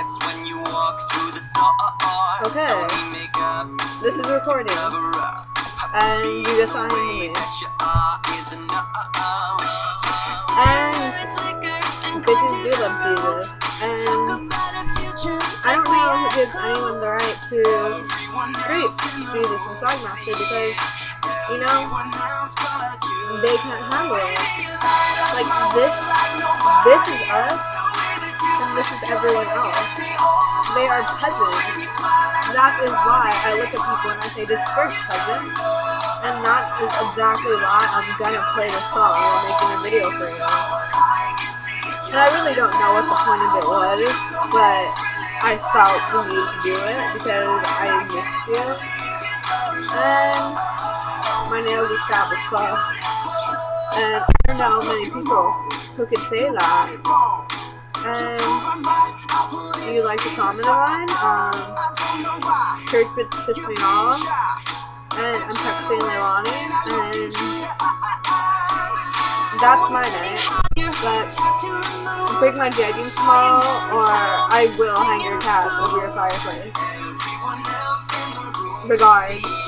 Okay, this is recording, and you just signed me. And bitches do love Jesus, and I don't know who gives anyone the right to treat Jesus and swagmaster because, you know, they can't handle it. Like, this is us, and this is everyone else. They are peasants. That is why I look at people and I say, this first peasant, and that is exactly why I'm gonna play this song while making a video for you. And I really don't know what the point of it was, but I felt the need to do it because I missed you. And my nails are scab as fuck. And I don't know many people who could say that. And you like to comment on church bitch pissed me off, and I'm texting Leilani, and that's my night. But break my judging tomorrow, or I will hang your cat over your fireplace. Regards.